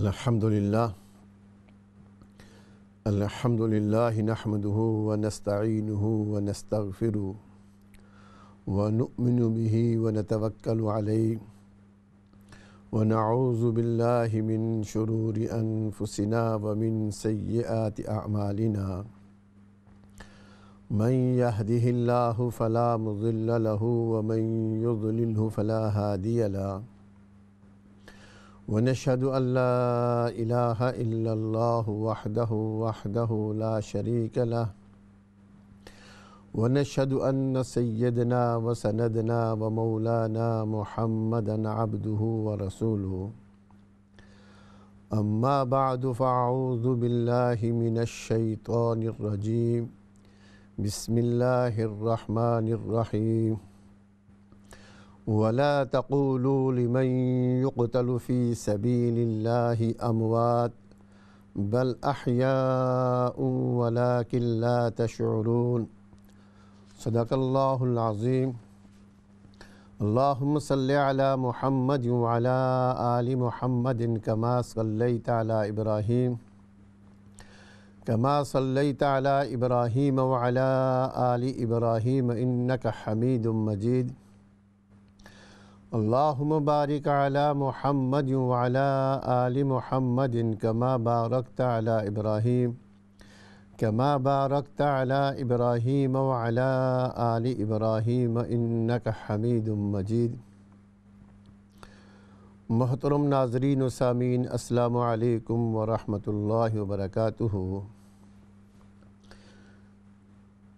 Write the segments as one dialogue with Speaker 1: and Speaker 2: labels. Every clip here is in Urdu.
Speaker 1: الحمدللہ نحمدہ ونستعینہ ونستغفرہ ونؤمن بہ ونتوکل علیہ ونعوذ باللہ من شرور انفسنا ومن سیئات اعمالنا من یہدہ اللہ فلا مضل لہ ومن یضللہ فلا ہادی لہ ونشهد أن لا إله إلا الله وحده لا شريك له ونشهد أن سيدنا وسندنا ومولانا محمدا عبده ورسوله أما بعد فأعوذ بالله من الشيطان الرجيم بسم الله الرحمن الرحيم ولا تقولوا لمن يقتل في سبيل الله أموات بل أحياء ولكن لا تشعرون صدق الله العظيم اللهم صل على محمد وعلى آل محمد كما صليت على إبراهيم وعلى آل إبراهيم إنك حميد مجيد اللهم بارك على محمد وعلى آل محمد كما باركت على إبراهيم وعلى آل إبراهيم إنك حميد مجيد۔ محترم ناظرین و سامعین، السلام علیکم ورحمۃ اللہ وبرکاتہ۔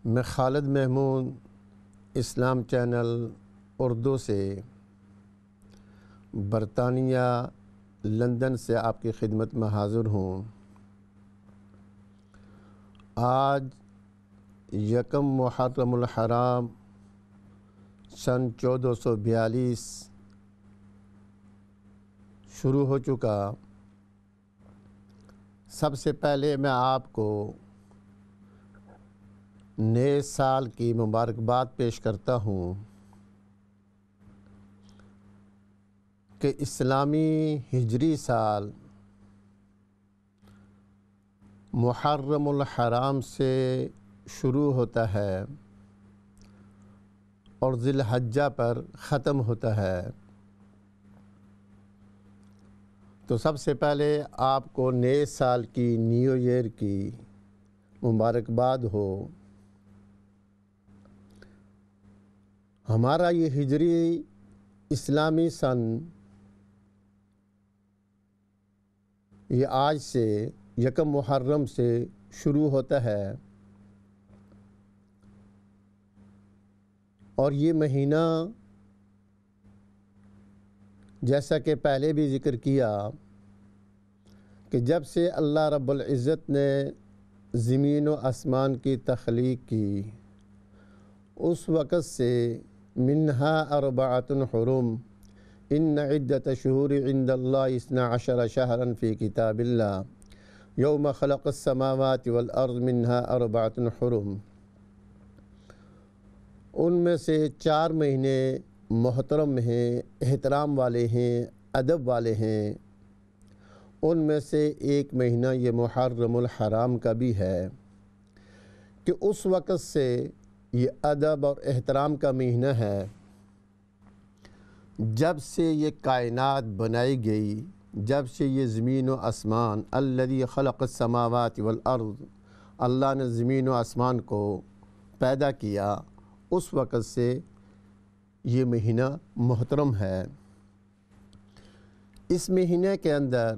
Speaker 1: میں خالد محمود اسلام چینل اردو سے برطانیہ لندن سے آپ کی خدمت میں حاضر ہوں۔ آج یکم محرم الحرام سن 1442 شروع ہو چکا۔ سب سے پہلے میں آپ کو نئے سال کی مبارکباد پیش کرتا ہوں کہ اسلامی ہجری سال محرم الحرام سے شروع ہوتا ہے اور ذی الحجہ پر ختم ہوتا ہے۔ تو سب سے پہلے آپ کو نئے سال کی نیو ایئر کی مبارکباد ہو۔ ہمارا یہ ہجری اسلامی سن یہ آج سے یکم محرم سے شروع ہوتا ہے، اور یہ مہینہ جیسا کہ پہلے بھی ذکر کیا کہ جب سے اللہ رب العزت نے زمین و آسمان کی تخلیق کی اس وقت سے منہا اربعۃ حرم ان عدۃ شہور عند اللہ 12 شہرا فی کتاب اللہ یوم خلق السماوات والارض منہا اربعۃ حرم۔ ان میں سے 4 مہینے محترم ہیں، احترام والے ہیں، ادب والے ہیں۔ ان میں سے ایک مہینہ یہ محرم الحرام کا بھی ہے کہ اس وقت سے یہ ادب اور احترام کا مہینہ ہے جب سے یہ کائنات بنائی گئی، جب سے یہ زمین و آسمان الذی خلق السماوات والارض، اللہ نے زمین و آسمان کو پیدا کیا، اس وقت سے یہ مہینہ محترم ہے۔ اس مہینے کے اندر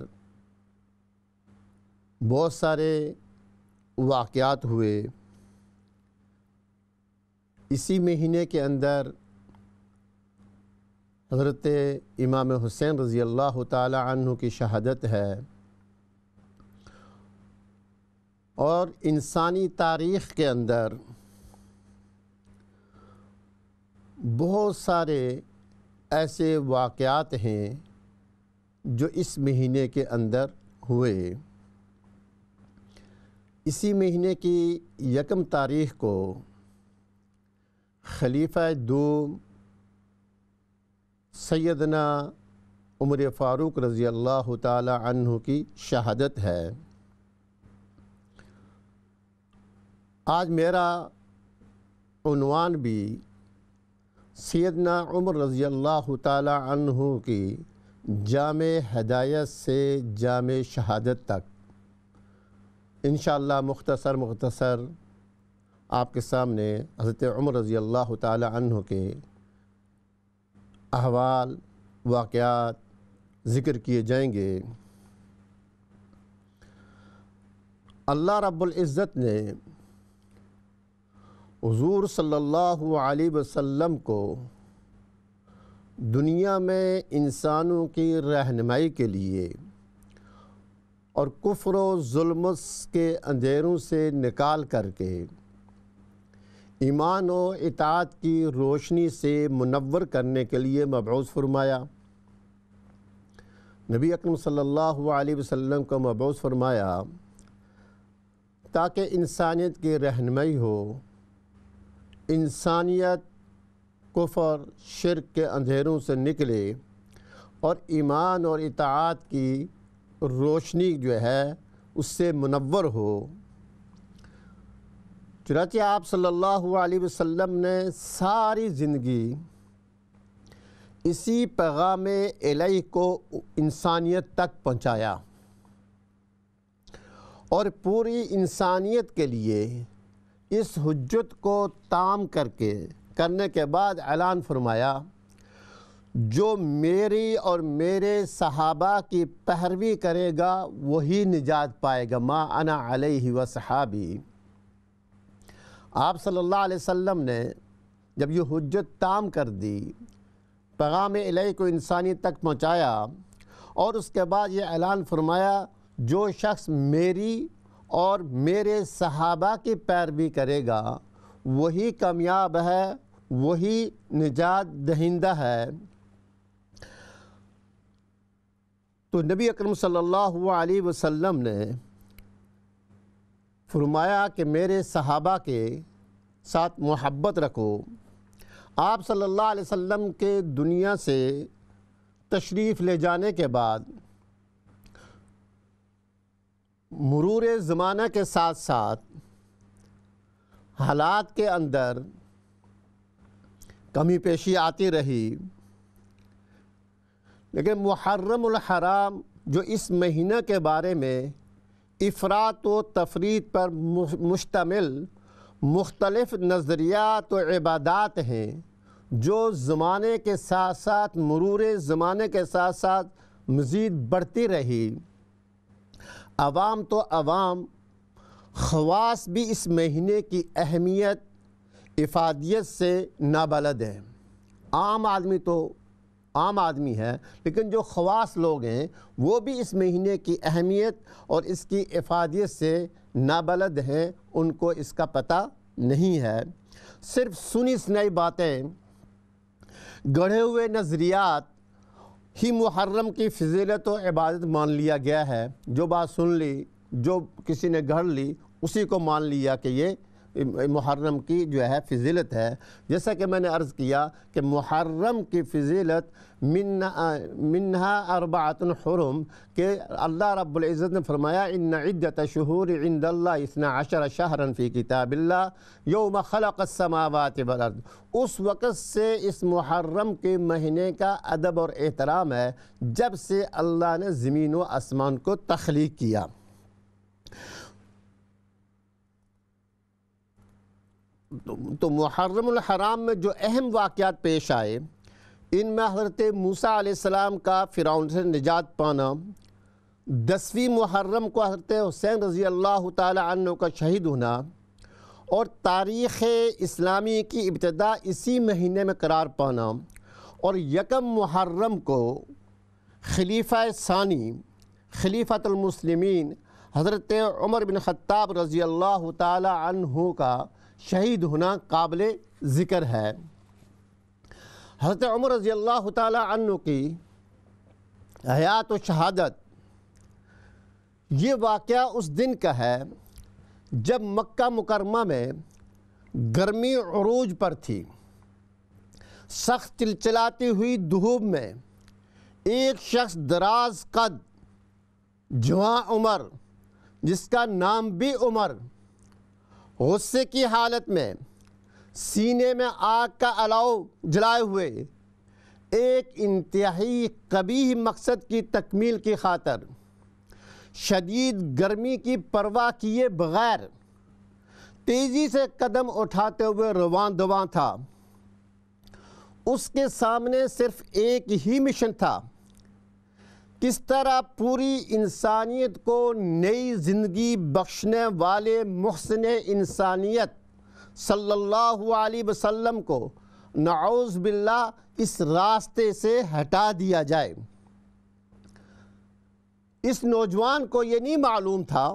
Speaker 1: بہت سارے واقعات ہوئے۔ اسی مہینے کے اندر حضرت امام حسین رضی اللہ تعالی عنہ کی شہادت ہے، اور انسانی تاریخ کے اندر بہت سارے ایسے واقعات ہیں جو اس مہینے کے اندر ہوئے۔ اسی مہینے کی یکم تاریخ کو خلیفہ دوم سیدنا عمر فاروق رضی اللہ تعالی عنہ کی شہادت ہے۔ آج میرا عنوان بھی سیدنا عمر رضی اللہ تعالی عنہ کی جامع ہدایت سے جامع شہادت تک انشاءاللہ مختصر آپ کے سامنے حضرت عمر رضی اللہ تعالی عنہ کے احوال واقعات ذکر کیے جائیں گے۔ اللہ رب العزت نے حضور صلی اللہ علیہ وسلم کو دنیا میں انسانوں کی رہنمائی کے لیے اور کفر و ظلم کے اندھیروں سے نکال کر کے ایمان و اطاعت کی روشنی سے منور کرنے کے لیے مبعوث فرمایا۔ نبی اکرم صلی اللہ علیہ وسلم کو مبعوث فرمایا تاکہ انسانیت کی رہنمائی ہو، انسانیت کفر شرک کے اندھیروں سے نکلے اور ایمان اور اطاعت کی روشنی جو ہے اس سے منور ہو۔ چنانچہ آپ صلی اللہ علیہ وسلم نے ساری زندگی اسی پیغام الہی کو انسانیت تک پہنچایا اور پوری انسانیت کے لیے اس حجت کو تام کرنے کے بعد اعلان فرمایا، جو میری اور میرے صحابہ کی پیروی کرے گا وہی نجات پائے گا، ما انا علیہ وصحابی۔ آپ صلی اللہ علیہ وسلم نے جب یہ حجت تام کر دی، پیغام الہی کو انسانیت تک پہنچایا اور اس کے بعد یہ اعلان فرمایا، جو شخص میری اور میرے صحابہ کی پیروی کرے گا وہی کامیاب ہے، وہی نجات دہندہ ہے۔ تو نبی اکرم صلی اللہ علیہ وسلم نے فرمایا کہ میرے صحابہ کے ساتھ محبت رکھو۔ آپ صلی اللہ علیہ وسلم کے دنیا سے تشریف لے جانے کے بعد مرور زمانہ کے ساتھ ساتھ حالات کے اندر کمی پیشی آتی رہی، لیکن محرم الحرام جو اس مہینہ کے بارے میں افراط و تفریط پر مشتمل مختلف نظریات و عبادات ہیں، جو زمانے کے ساتھ ساتھ مرور زمانے کے ساتھ ساتھ مزید بڑھتی رہی۔ عوام تو عوام، خواص بھی اس مہینے کی اہمیت افادیت سے نابلد ہیں۔ عام آدمی تو عام آدمی ہے، لیکن جو خواص لوگ ہیں وہ بھی اس مہینے کی اہمیت اور اس کی افادیت سے نابلد ہیں، ان کو اس کا پتہ نہیں ہے۔ صرف سنی سنائی باتیں، گڑھے ہوئے نظریات ہی محرم کی فضیلت و عبادت مان لیا گیا ہے۔ جو بات سن لی، جو کسی نے گھڑ لی، اسی کو مان لیا کہ یہ محرم کی جو ہے فضیلت ہے۔ جیسا کہ میں نے عرض کیا کہ محرم کی فضیلت منہا اربعۃ حرم، کہ اللہ رب العزت نے فرمایا ان عدۃ شہور عند اللہ 12 شہرا فی کتاب اللہ یوم خلق السماوات والارض۔ اس وقت سے اس محرم کے مہینے کا ادب اور احترام ہے جب سے اللہ نے زمین و آسمان کو تخلیق کیا۔ تو محرم الحرام میں جو اہم واقعات پیش آئے، ان میں حضرت موسیٰ علیہ السلام کا فرعون سے نجات پانا، 10ویں محرم کو حضرت حسین رضی اللہ تعالی عنہ کا شہید ہونا، اور تاریخ اسلامی کی ابتدا اسی مہینے میں قرار پانا، اور 1 محرم کو خلیفہ ثانی خلیفۃ المسلمین حضرت عمر بن خطاب رضی اللہ تعالی عنہ کا شہید ہونا قابل ذکر ہے۔ حضرت عمر رضی اللہ تعالی عنہ کی حیات و شہادت، یہ واقعہ اس دن کا ہے جب مکہ مکرمہ میں گرمی عروج پر تھی۔ سخت چلچلاتی ہوئی دھوپ میں ایک شخص دراز قد جواں عمر جس کا نام بھی عمر غصے کی حالت میں سینے میں آگ کا الاؤ جلائے ہوئے ایک انتہائی قبیح مقصد کی تکمیل کی خاطر شدید گرمی کی پرواہ کیے بغیر تیزی سے قدم اٹھاتے ہوئے رواں دواں تھا۔ اس کے سامنے صرف ایک ہی مشن تھا، کس طرح پوری انسانیت کو نئی زندگی بخشنے والے محسن انسانیت صلی اللہ علیہ وسلم کو نعوذ باللہ اس راستے سے ہٹا دیا جائے۔ اس نوجوان کو یہ نہیں معلوم تھا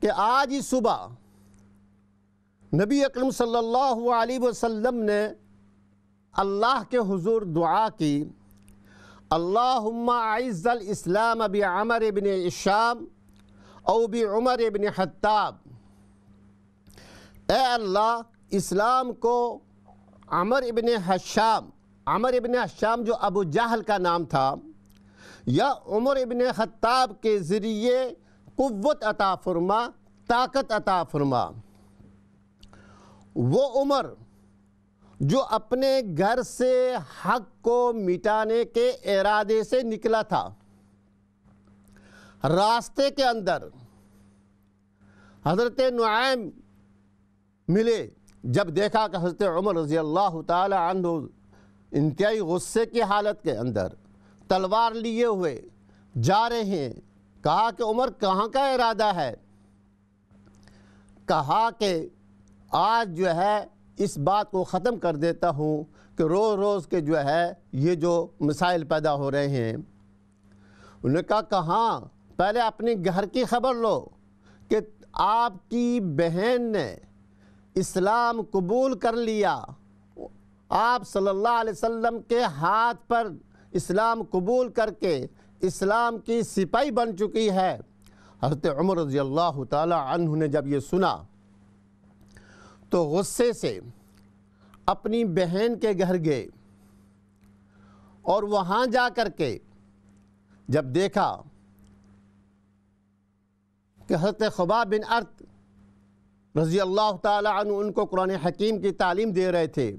Speaker 1: کہ آج ہی صبح نبی اکرم صلی اللہ علیہ وسلم نے اللہ کے حضور دعا کی، اللہم اعز الاسلام بعمر بن ہشام او بعمر بن خطاب، اے اللہ اسلام کو عمر ابن ہشام جو ابو جہل کا نام تھا یا عمر ابن خطاب کے ذریعے قوت عطا فرما، طاقت عطا فرما۔ وہ عمر جو اپنے گھر سے حق کو مٹانے کے ارادے سے نکلا تھا، راستے کے اندر حضرت نعیم ملے، جب دیکھا کہ حضرت عمر رضی اللہ تعالی عنہ انتہائی غصے کی حالت کے اندر تلوار لیے ہوئے جا رہے ہیں، کہا کہ عمر کہاں کا ارادہ ہے؟ کہا کہ آج جو ہے اس بات کو ختم کر دیتا ہوں کہ روز روز کے جو ہے یہ جو مسائل پیدا ہو رہے ہیں۔ انہوں نے کہا کہاں؟ پہلے اپنے گھر کی خبر لو کہ آپ کی بہن نے اسلام قبول کر لیا، آپ صلی اللہ علیہ وسلم کے ہاتھ پر اسلام قبول کر کے اسلام کی سپاہی بن چکی ہے۔ حضرت عمر رضی اللہ تعالی عنہ نے جب یہ سنا تو غصے سے اپنی بہن کے گھر گئے اور وہاں جا کر کے جب دیکھا کہ حضرت خباب بن ارت رضی اللہ تعالی عنہ ان کو قرآن حکیم کی تعلیم دے رہے تھے،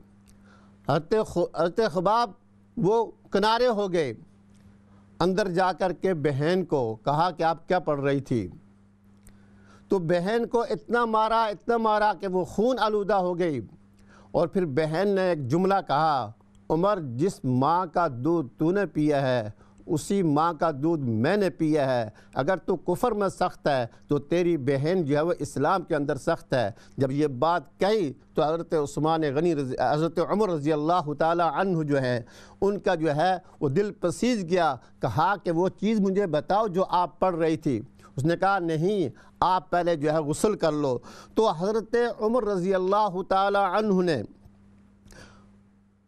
Speaker 1: حضرت خباب وہ کنارے ہو گئے، اندر جا کر کے بہن کو کہا کہ آپ کیا پڑھ رہی تھی؟ تو بہن کو اتنا مارا کہ وہ خون آلودہ ہو گئی، اور پھر بہن نے ایک جملہ کہا، عمر جس ماں کا دودھ تو نے پیا ہے اسی ماں کا دودھ میں نے پیا ہے، اگر تو کفر میں سخت ہے تو تیری بہن جو ہے وہ اسلام کے اندر سخت ہے۔ جب یہ بات کہی تو حضرت عمر رضی اللہ تعالی عنہ جو ہے ان کا جو ہے وہ دل پسیج گیا، کہا کہ وہ چیز مجھے بتاؤ جو آپ پڑھ رہی تھی۔ اس نے کہا نہیں، آپ پہلے جو ہے غسل کر لو۔ تو حضرت عمر رضی اللہ تعالی عنہ نے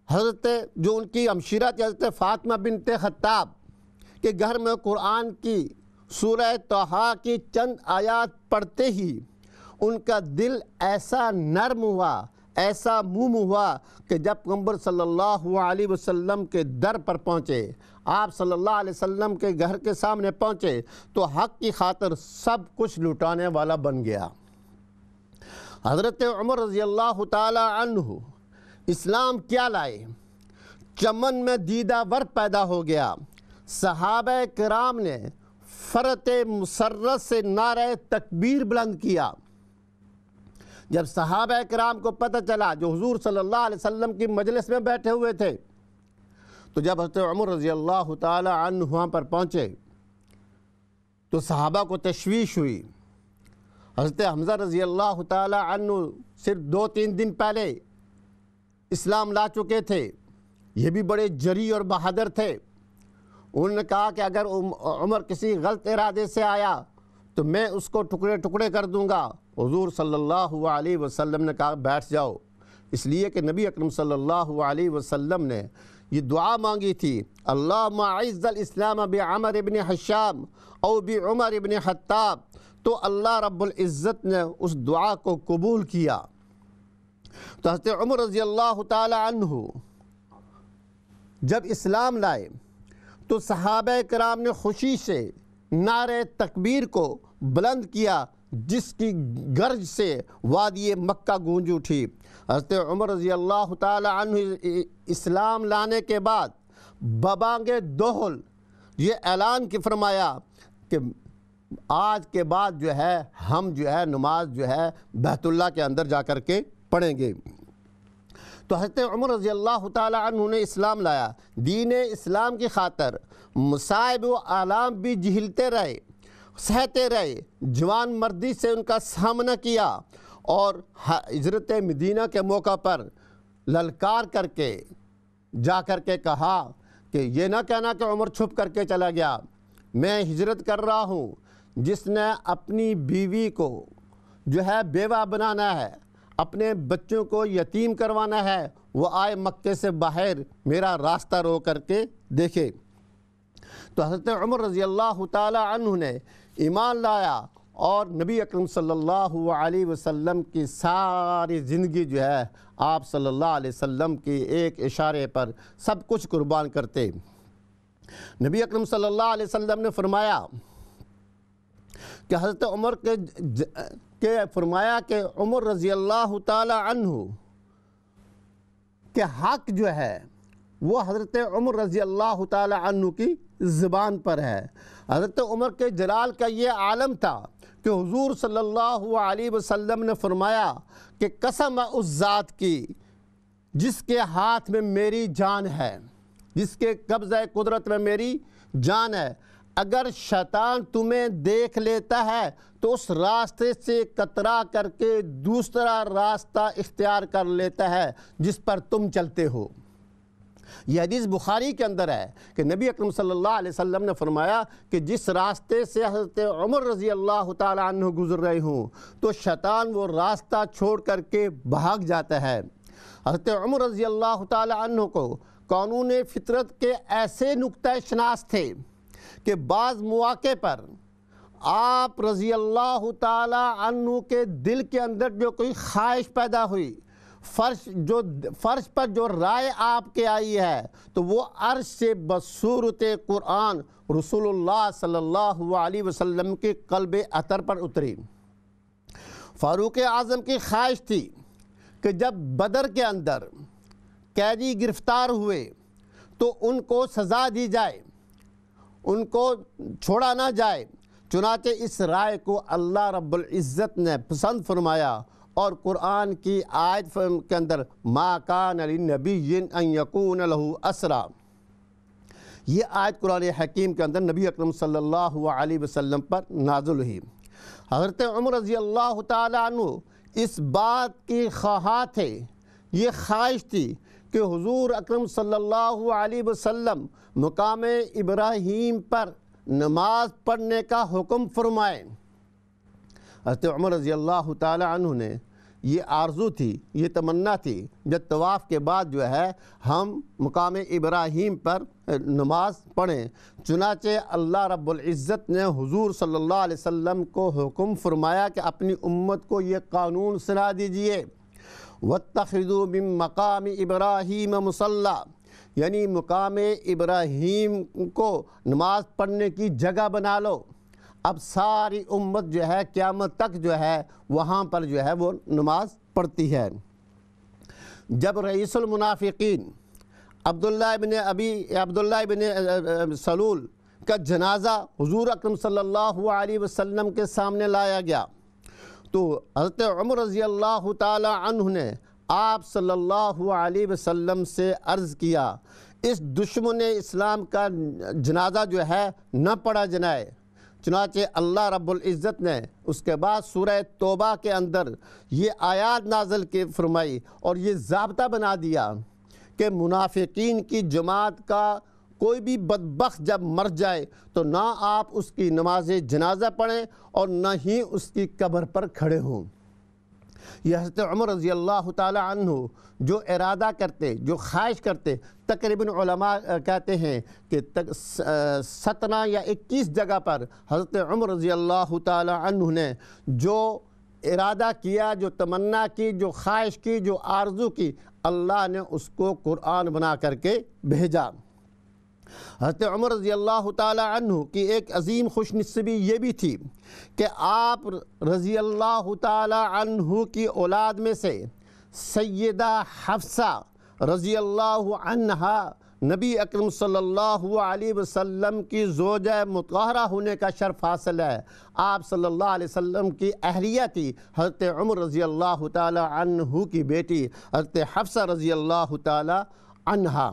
Speaker 1: حضرت جو ان کی ہمشیرہ تھی حضرت فاطمہ بنت خطاب کہ گھر میں قرآن کی سورہ طٰہٰ کی چند آیات پڑھتے ہی ان کا دل ایسا نرم ہوا، ایسا موم ہوا کہ جب پیغمبر صلی اللہ علیہ وسلم کے در پر پہنچے، آپ صلی اللہ علیہ وسلم کے گھر کے سامنے پہنچے تو حق کی خاطر سب کچھ لٹانے والا بن گیا۔ حضرت عمر رضی اللہ تعالی عنہ اسلام کیا لائے؟ چمن میں دیدہ ور پیدا ہو گیا۔ صحابہ کرام نے فرت مسرت سے نعرہ تکبیر بلند کیا۔ جب صحابہ کرام کو پتہ چلا جو حضور صلی اللہ علیہ وسلم کی مجلس میں بیٹھے ہوئے تھے، تو جب حضرت عمر رضی اللہ تعالی عنہ وہاں پر پہنچے تو صحابہ کو تشویش ہوئی۔ حضرت حمزہ رضی اللہ تعالی عنہ صرف 2-3 دن پہلے اسلام لا چکے تھے، یہ بھی بڑے جری اور بہادر تھے۔ انہوں نے کہا کہ اگر عمر کسی غلط ارادے سے آیا تو میں اس کو ٹکڑے ٹکڑے کر دوں گا۔ حضور صلی اللہ علیہ وسلم نے کہا بیٹھ جاؤ، اس لیے کہ نبی اکرم صلی اللہ علیہ وسلم نے یہ دعا مانگی تھی، اللہم اعز الاسلام بعمر بن ہشام او بعمر بن خطاب، تو اللہ رب العزت نے اس دعا کو قبول کیا۔ تو حضرت عمر رضی اللہ تعالی عنہ جب اسلام لائے تو صحابہ کرام نے خوشی سے نعرہ تکبیر کو بلند کیا، جس کی گرج سے وادی مکہ گونج اٹھی۔ حضرت عمر رضی اللہ تعالی عنہ اسلام لانے کے بعد ببانگ دوہل یہ اعلان کی فرمایا کہ آج کے بعد جو ہے ہم جو ہے نماز جو ہے بیت اللہ کے اندر جا کر کے پڑھیں گے۔ تو حضرت عمر رضی اللہ تعالی عنہ نے اسلام لایا، دین اسلام کی خاطر مصائب و آلام بھی جھیلتے رہے، سہتے رہے، جوان مردی سے ان کا سامنا کیا، اور ہجرت مدینہ کے موقع پر للکار کر کے جا کر کے کہا کہ یہ نہ کہنا کہ عمر چھپ کر کے چلا گیا، میں ہجرت کر رہا ہوں۔ جس نے اپنی بیوی کو جو ہے بیوہ بنانا ہے، اپنے بچوں کو یتیم کروانا ہے، وہ آئے مکے سے باہر میرا راستہ رو کر کے دیکھے۔ تو حضرت عمر رضی اللہ تعالی عنہ نے ایمان لایا اور نبی اکرم صلی اللہ علیہ وسلم کی ساری زندگی جو ہے آپ صلی اللہ علیہ وسلم کی ایک اشارے پر سب کچھ قربان کرتے۔ نبی اکرم صلی اللہ علیہ وسلم نے فرمایا کہ حضرت عمر کے فرمایا کہ عمر رضی اللہ تعالی عنہ کے حق جو ہے وہ حضرت عمر رضی اللہ تعالی عنہ کی زبان پر ہے۔ حضرت عمر کے جلال کا یہ عالم تھا کہ حضور صلی اللہ علیہ وسلم نے فرمایا کہ قسم اس ذات کی جس کے ہاتھ میں میری جان ہے، جس کے قبضہ قدرت میں میری جان ہے، اگر شیطان تمہیں دیکھ لیتا ہے تو اس راستے سے کترا کر کے دوسرا راستہ اختیار کر لیتا ہے جس پر تم چلتے ہو۔ یہ حدیث بخاری کے اندر ہے کہ نبی اکرم صلی اللہ علیہ وسلم نے فرمایا کہ جس راستے سے حضرت عمر رضی اللہ تعالی عنہ گزر رہے ہوں تو شیطان وہ راستہ چھوڑ کر کے بھاگ جاتا ہے۔ حضرت عمر رضی اللہ تعالی عنہ کو قانون فطرت کے ایسے نقطہ شناس تھے کہ بعض مواقع پر آپ رضی اللہ تعالی عنہ کے دل کے اندر جو کوئی خواہش پیدا ہوئی، فرش پر جو رائے آپ کے آئی ہے تو وہ عرش سے بصورت قرآن رسول اللہ صلی اللہ علیہ وسلم کے قلب اطہر پر اتری۔ فاروق اعظم کی خواہش تھی کہ جب بدر کے اندر قیدی گرفتار ہوئے تو ان کو سزا دی جائے، ان کو چھوڑا نہ جائے، چنانچہ اس رائے کو اللہ رب العزت نے پسند فرمایا اور قرآن کی آیت کے اندر ما کان للنبی ان یکون لہ اسرا، یہ آیت قرآن حکیم کے اندر نبی اکرم صلی اللہ علیہ وسلم پر نازل ہوئی۔ حضرت عمر رضی اللہ تعالی عنہ اس بات کی خواہاں تھے، یہ خواہش تھی کہ حضور اکرم صلی اللہ علیہ وسلم مقام ابراہیم پر نماز پڑھنے کا حکم فرمائیں۔ حضرت عمر رضی اللہ تعالی عنہ نے یہ آرزو تھی، یہ تمنا تھی جب طواف کے بعد جو ہے ہم مقام ابراہیم پر نماز پڑھیں۔ چنانچہ اللہ رب العزت نے حضور صلی اللہ علیہ وسلم کو حکم فرمایا کہ اپنی امت کو یہ قانون سنا دیجئے وَاتَّخِذُوا مِن مَقَامِ إِبْرَاهِيمَ مُصَلَّى، یعنی مقام ابراہیم کو نماز پڑھنے کی جگہ بنا لو۔ اب ساری امت جو ہے قیامت تک جو ہے وہاں پر جو ہے وہ نماز پڑھتی ہے۔ جب رئیس المنافقین عبداللہ ابن سلول کا جنازہ حضور اکرم صلی اللہ علیہ وسلم کے سامنے لایا گیا تو حضرت عمر رضی اللہ تعالی عنہ نے آپ صلی اللہ علیہ وسلم سے عرض کیا اس دشمن اسلام کا جنازہ جو ہے نہ پڑھا جائے۔ چنانچہ اللہ رب العزت نے اس کے بعد سورہ توبہ کے اندر یہ آیات نازل کی فرمائی اور یہ ضابطہ بنا دیا کہ منافقین کی جماعت کا کوئی بھی بدبخت جب مر جائے تو نہ آپ اس کی نماز جنازہ پڑھیں اور نہ ہی اس کی قبر پر کھڑے ہوں۔ یہ حضرت عمر رضی اللہ تعالی عنہ جو ارادہ کرتے، جو خواہش کرتے، تقریباً علماء کہتے ہیں کہ 17 یا 21 جگہ پر حضرت عمر رضی اللہ تعالی عنہ نے جو ارادہ کیا، جو تمنا کی، جو خواہش کی، جو آرزو کی، اللہ نے اس کو قرآن بنا کر کے بھیجا۔ حضرت عمر رضی اللہ تعالی عنہ کی ایک عظیم خوش نصیبی یہ بھی تھی کہ آپ رضی اللہ تعالی عنہ کی اولاد میں سے سیدہ حفصہ رضی اللہ عنہا نبی اکرم صلی اللہ علیہ وسلم کی زوجہ مطہرہ ہونے کا شرف حاصل ہے۔ آپ صلی اللہ علیہ وسلم کی اہلیہ تھی حضرت عمر رضی اللہ تعالی عنہ کی بیٹی حضرت حفصہ رضی اللہ تعالی عنہا۔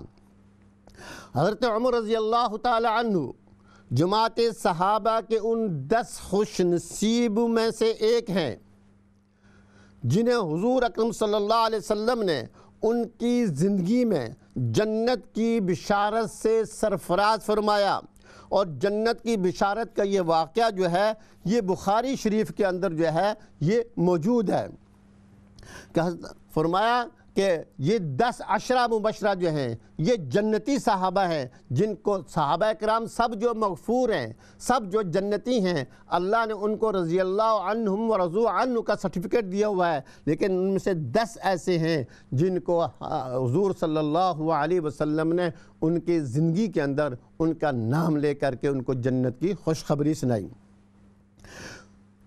Speaker 1: حضرت عمر رضی اللہ تعالی عنہ جماعت صحابہ کے ان 10 خوش نصیب میں سے ایک ہیں جنہیں حضور اکرم صلی اللہ علیہ وسلم نے ان کی زندگی میں جنت کی بشارت سے سرفراز فرمایا، اور جنت کی بشارت کا یہ واقعہ جو ہے یہ بخاری شریف کے اندر جو ہے یہ موجود ہے کہ فرمایا کہ یہ 10 عشرہ مبشرہ جو ہیں یہ جنتی صحابہ ہیں، جن کو صحابہ کرام سب جو مغفور ہیں، سب جو جنتی ہیں، اللہ نے ان کو رضی اللہ عنہم و رضوا عنہ کا سرٹیفکیٹ دیا ہوا ہے، لیکن ان میں سے 10 ایسے ہیں جن کو حضور صلی اللہ علیہ وسلم نے ان کی زندگی کے اندر ان کا نام لے کر کے ان کو جنت کی خوشخبری سنائی۔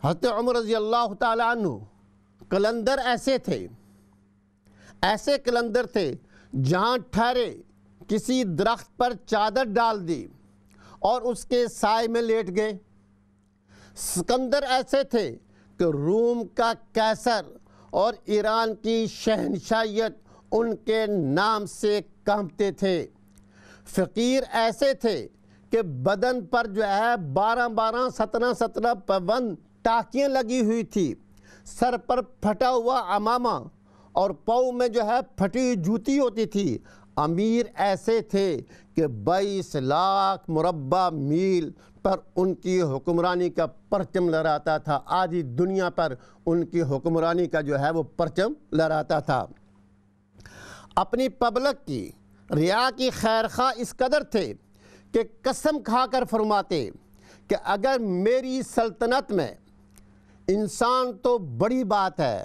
Speaker 1: حضرت عمر رضی اللہ تعالی عنہ قلندر ایسے قلندر تھے جہاں ٹھہرے کسی درخت پر چادر ڈال دی اور اس کے سائے میں لیٹ گئے۔ سکندر ایسے تھے کہ روم کا قیصر اور ایران کی شہنشاہیت ان کے نام سے کانپتے تھے۔ فقیر ایسے تھے کہ بدن پر جو ہے 12 17 پابند ٹاکیاں لگی ہوئی تھی، سر پر پھٹا ہوا عمامہ اور پاؤں میں جو ہے پھٹی جوتی ہوتی تھی۔ امیر ایسے تھے کہ 22 لاکھ مربع میل پر ان کی حکمرانی کا پرچم لہراتا تھا، آدھی دنیا پر ان کی حکمرانی کا جو ہے وہ پرچم لہراتا تھا۔ اپنی پبلک کی ریا کی خیرخواہ اس قدر تھے کہ قسم کھا کر فرماتے کہ اگر میری سلطنت میں انسان تو بڑی بات ہے،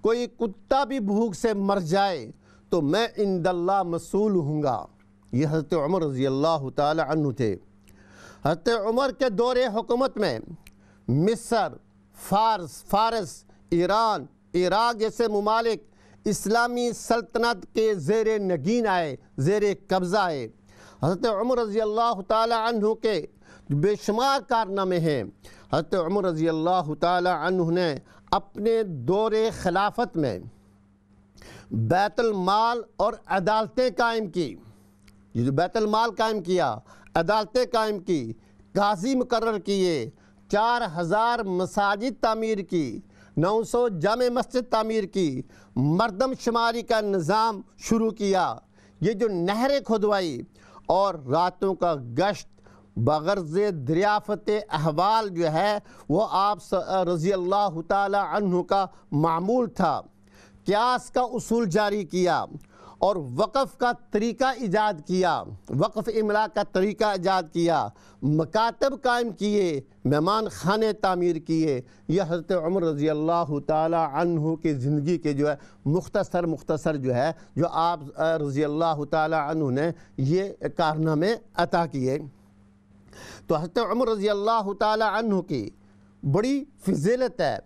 Speaker 1: کوئی کتا بھی بھوک سے مر جائے تو میں عند اللہ مسئول ہوں گا۔ یہ حضرت عمر رضی اللہ تعالی عنہ تھے۔ حضرت عمر کے دور حکومت میں مصر، فارس، ایران، عراق جیسے ممالک اسلامی سلطنت کے زیر نگین آئے، زیر قبضہ آئے۔ حضرت عمر رضی اللہ تعالی عنہ کے بے شمار کارنامے ہیں۔ حضرت عمر رضی اللہ تعالی عنہ نے اپنے دور خلافت میں بیت المال اور عدالتیں قائم کی۔ یہ جو بیت المال قائم کیا، عدالتیں قائم کی، قاضی مقرر کیے، 4000 مساجد تعمیر کی، 900 جامع مسجد تعمیر کی، مردم شماری کا نظام شروع کیا۔ یہ جو نہریں کھدوائی اور راتوں کا گشت بغرض دریافت احوال جو ہے وہ آپ رضی اللہ تعالی عنہ کا معمول تھا۔ قیاس کا اصول جاری کیا اور وقف کا طریقہ ایجاد کیا، وقف املاک کا طریقہ ایجاد کیا، مکاتب قائم کیے، مہمان خانے تعمیر کیے۔ یہ حضرت عمر رضی اللہ تعالی عنہ کی زندگی کے جو ہے مختصر جو ہے جو آپ رضی اللہ تعالی عنہ نے یہ کارنامے عطا کیے۔ تو حضرت عمر رضی اللہ تعالی عنہ کی بڑی فضیلت ہے،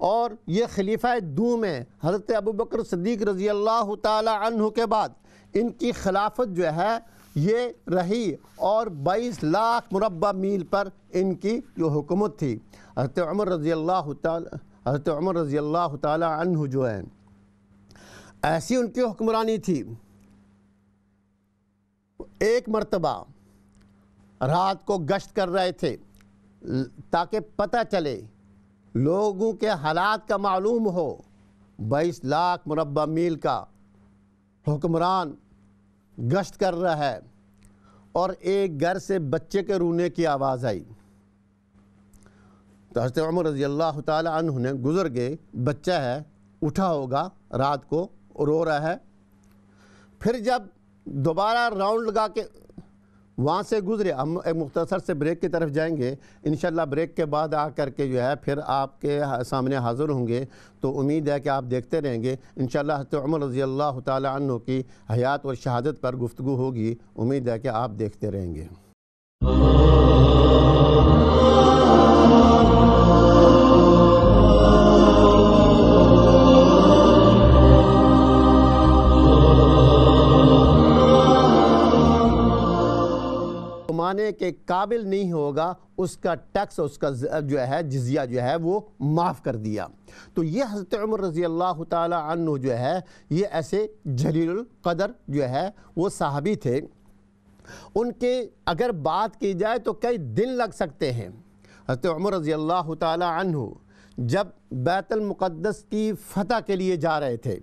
Speaker 1: اور یہ خلیفہ دوم ہے۔ حضرت ابوبکر صدیق رضی اللہ تعالی عنہ کے بعد ان کی خلافت جو ہے یہ رہی، اور 22 لاکھ مربع میل پر ان کی جو حکومت تھی۔ حضرت عمر رضی اللہ تعالی عنہ جو ہے ایسی ان کی حکمرانی تھی۔ ایک مرتبہ رات کو گشت کر رہے تھے تاکہ پتہ چلے، لوگوں کے حالات کا معلوم ہو۔ 22 لاکھ مربع میل کا حکمران گشت کر رہا ہے، اور ایک گھر سے بچے کے رونے کی آواز آئی۔ تو حضرت عمر رضی اللہ تعالی عنہ نے گزر گئے، بچہ ہے اٹھا ہوگا، رات کو رو رہا ہے۔ پھر جب دوبارہ راؤنڈ لگا کے وہاں سے گزرے. ہم ایک مختصر سے بریک کی طرف جائیں گے انشاءاللہ. بریک کے بعد آ کر کے جو ہے پھر آپ کے سامنے حاضر ہوں گے. تو امید ہے کہ آپ دیکھتے رہیں گے انشاءاللہ. حضرت عمر رضی اللہ تعالی عنہ کی حیات اور شہادت پر گفتگو ہوگی. امید ہے کہ آپ دیکھتے رہیں گے. کمانے کے قابل نہیں ہوگا اس کا ٹیکس اس کا جو ہے جزیہ جو ہے وہ معاف کر دیا. تو یہ حضرت عمر رضی اللہ تعالی عنہ جو ہے یہ ایسے جلیل القدر جو ہے وہ صحابی تھے. ان کے اگر بات کی جائے تو کئی دن لگ سکتے ہیں. حضرت عمر رضی اللہ تعالی عنہ جب بیت المقدس کی فتح کے لیے جا رہے تھے,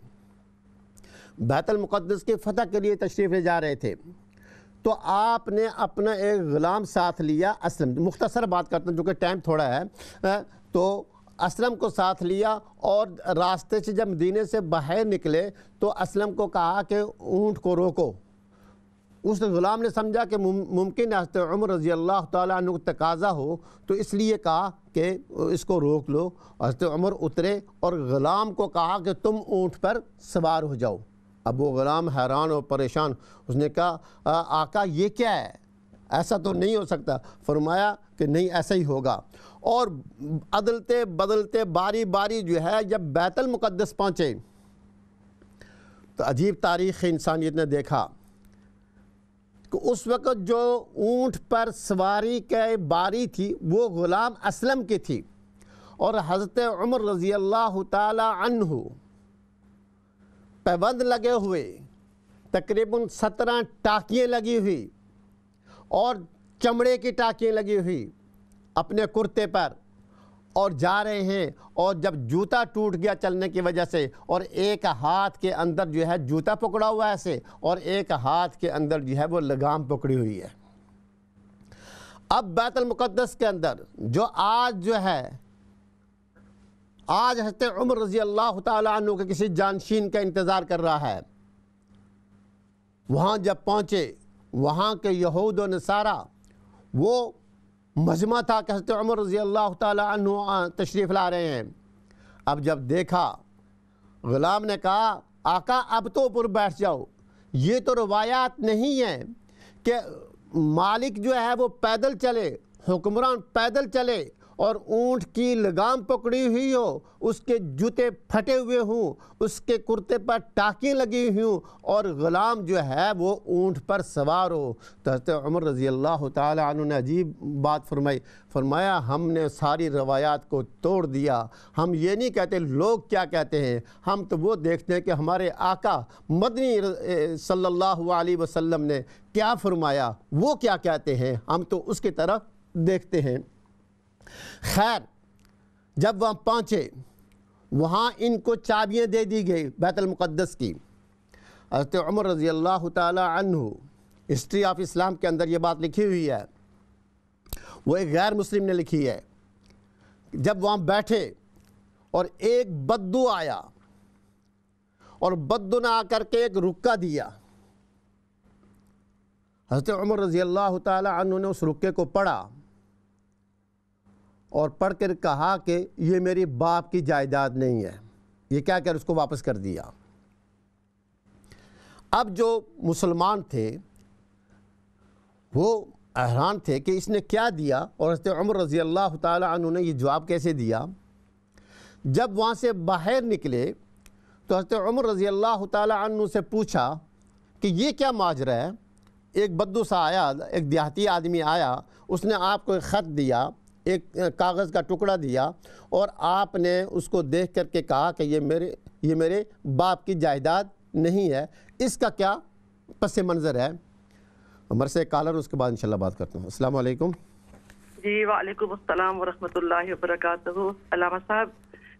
Speaker 1: بیت المقدس کی فتح کے لیے تشریف لے جا رہے تھے, تو آپ نے اپنا ایک غلام ساتھ لیا اسلم. مختصر بات کرتا ہوں جو کہ ٹائم تھوڑا ہے. تو اسلم کو ساتھ لیا اور راستے سے جب مدینے سے باہر نکلے تو اسلم کو کہا کہ اونٹ کو روکو. اس غلام نے سمجھا کہ ممکن ہے حضرت عمر رضی اللہ تعالیٰ عنہ کو تقاضا ہو, تو اس لیے کہا کہ اس کو روک لو. حضرت عمر اترے اور غلام کو کہا کہ تم اونٹ پر سوار ہو جاؤ. اب وہ غلام حیران اور پریشان. اس نے کہا آقا یہ کیا ہے, ایسا تو نہیں ہو سکتا. فرمایا کہ نہیں ایسا ہی ہوگا. اور عدلتے بدلتے باری باری جو ہے جب بیت المقدس پہنچے تو عجیب تاریخ انسانیت نے دیکھا کہ اس وقت جو اونٹ پر سواری کی باری تھی وہ غلام اسلم کی تھی, اور حضرت عمر رضی اللہ تعالی عنہ پیبند لگے ہوئے, تقریباً 17 ٹاکیاں لگی ہوئی اور چمڑے کی ٹاکیاں لگی ہوئی اپنے کرتے پر, اور جا رہے ہیں. اور جب جوتا ٹوٹ گیا چلنے کی وجہ سے, اور ایک ہاتھ کے اندر جو ہے جوتا پکڑا ہوا ہے ایسے, اور ایک ہاتھ کے اندر جو ہے وہ لگام پکڑی ہوئی ہے. اب بیت المقدس کے اندر جو آج جو ہے آج حضرت عمر رضی اللہ تعالیٰ عنہ کے کسی جانشین کا انتظار کر رہا ہے. وہاں جب پہنچے وہاں کے یہود و نصارہ وہ مجمع تھا کہ حضرت عمر رضی اللہ تعالیٰ عنہ تشریف لا رہے ہیں. اب جب دیکھا, غلام نے کہا آقا اب تو اوپر بیٹھ جاؤ. یہ تو روایات نہیں ہیں کہ مالک جو ہے وہ پیدل چلے, حکمران پیدل چلے اور اونٹ کی لگام پکڑی ہوئی ہو, اس کے جوتے پھٹے ہوئے ہوں, اس کے کرتے پر ٹاکیں لگی ہوئی ہوں, اور غلام جو ہے وہ اونٹ پر سوار ہو. تو حضرت عمر رضی اللہ تعالی عنہ نے عجیب بات فرمائی. فرمایا ہم نے ساری روایات کو توڑ دیا. ہم یہ نہیں کہتے لوگ کیا کہتے ہیں, ہم تو وہ دیکھتے ہیں کہ ہمارے آقا مدنی صلی اللہ علیہ وسلم نے کیا فرمایا, وہ کیا کہتے ہیں, ہم تو اس کی طرف دیکھتے ہیں. خیر جب وہاں پہنچے وہاں ان کو چابیاں دے دی گئی بیت المقدس کی. حضرت عمر رضی اللہ تعالی عنہ, ہسٹری آف اسلام کے اندر یہ بات لکھی ہوئی ہے, وہ ایک غیر مسلم نے لکھی ہے. جب وہاں بیٹھے اور ایک بدو آیا اور بدو نے آ کر کے ایک رکہ دیا. حضرت عمر رضی اللہ تعالی عنہ نے اس رکے کو پڑھا اور پڑھ کر کہا کہ یہ میری باپ کی جائیداد نہیں ہے. یہ کیا کر اس کو واپس کر دیا. اب جو مسلمان تھے وہ حیران تھے کہ اس نے کیا دیا, اور حضرت عمر رضی اللہ تعالی عنہ نے یہ جواب کیسے دیا. جب وہاں سے باہر نکلے تو حضرت عمر رضی اللہ تعالی عنہ سے پوچھا کہ یہ کیا ماجرا ہے. ایک بدو سا آیا, ایک دیہاتی آدمی آیا, اس نے آپ کو ایک خط دیا, ایک کاغذ کا ٹکڑا دیا, اور آپ نے اس کو دیکھ کر کے کہا کہ یہ میرے باپ کی جائیداد نہیں ہے. اس کا کیا پس منظر ہے. عمر سے کالر, اس کے بعد انشاءاللہ بات کرتا ہوں. السلام علیکم.
Speaker 2: جی وعلیکم السلام ورحمۃ اللہ وبرکاتہ. علامہ صاحب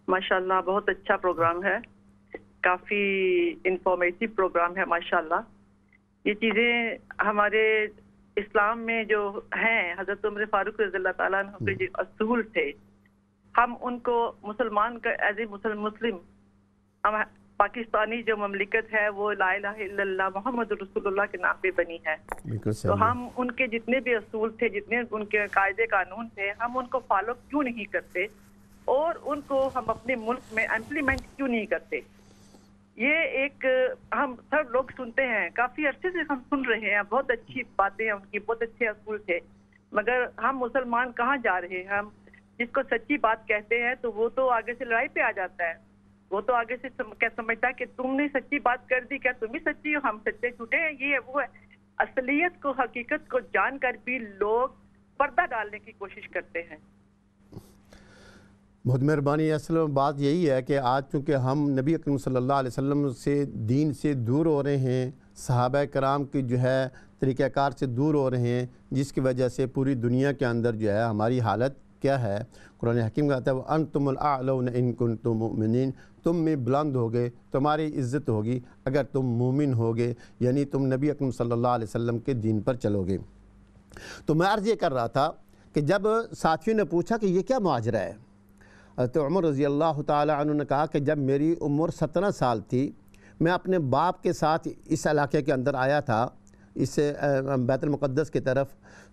Speaker 2: ماشاءاللہ بہت اچھا پروگرام ہے, کافی انفارمیٹیو پروگرام ہے ماشاءاللہ. یہ چیزیں ہمارے اسلام میں جو ہیں, حضرت عمر فاروق رضی اللہ تعالیٰ عنہ کے جو اصول تھے, ہم ان کو مسلمان کا ایز اے مسلم ہم پاکستانی جو مملکت ہے وہ لا الہ الا اللہ محمد رسول اللہ کے نام پہ بنی ہے. تو ہم ان کے جتنے بھی اصول تھے، جتنے ان کے قاعدے قانون تھے، ہم ان کو فالو کیوں نہیں کرتے اور ان کو ہم اپنے ملک میں امپلیمنٹ کیوں نہیں کرتے؟ یہ ایک ہم سب لوگ سنتے ہیں، کافی عرصے سے ہم سن رہے ہیں، بہت اچھی باتیں ہیں ان کی، بہت اچھے اصول تھے، مگر ہم مسلمان کہاں جا رہے ہیں؟ ہم جس کو سچی بات کہتے ہیں تو وہ تو آگے سے لڑائی پہ آ جاتا ہے. وہ تو آگے سے کیا سمجھتا ہے کہ تم نے سچی بات کر دی، کیا تم بھی سچی ہو، ہم سچے جھوٹے ہیں، یہ وہ ہے. اصلیت کو، حقیقت کو جان کر بھی لوگ پردہ ڈالنے کی کوشش کرتے ہیں.
Speaker 1: بہت مہربانی. اصل میں بات یہی ہے کہ آج چونکہ ہم نبی اکرم صلی اللہ علیہ وسلم سے، دین سے دور ہو رہے ہیں، صحابہ کرام کی جو ہے طریقہ کار سے دور ہو رہے ہیں، جس کی وجہ سے پوری دنیا کے اندر جو ہے ہماری حالت کیا ہے. قرآن حکیم کہتا ہے وَأَنْتُمُ الْأَعْلَوْنَ إِن كُنتُم مُؤْمِنِينَ، تم میں بلند ہوگے، تمہاری عزت ہوگی اگر تم مومن ہوگے، یعنی تم نبی اکرم صلی اللہ علیہ وسلم کے دین پر چلو گے. تو میں عرض یہ کر رہا تھا کہ جب ساتھیوں نے پوچھا کہ یہ کیا ماجرا ہے، حضرت عمر رضی اللہ تعالی عنہ نے کہا کہ جب میری عمر 17 سال تھی، میں اپنے باپ کے ساتھ اس علاقے کے اندر آیا تھا، اس بیت المقدس کی طرف.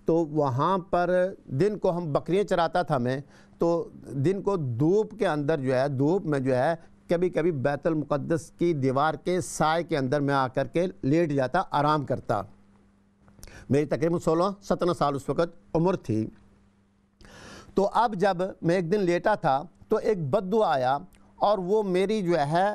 Speaker 1: تو وہاں پر دن کو ہم بکریاں چراتا تھا میں، تو دن کو دھوپ کے اندر جو ہے، دھوپ میں جو ہے کبھی کبھی بیت المقدس کی دیوار کے سائے کے اندر میں آ کر کے لیٹ جاتا، آرام کرتا. میری تقریباً 16-17 سال اس وقت عمر تھی. تو اب جب میں ایک دن لیٹا تھا تو ایک بدو آیا، اور وہ میری جو ہے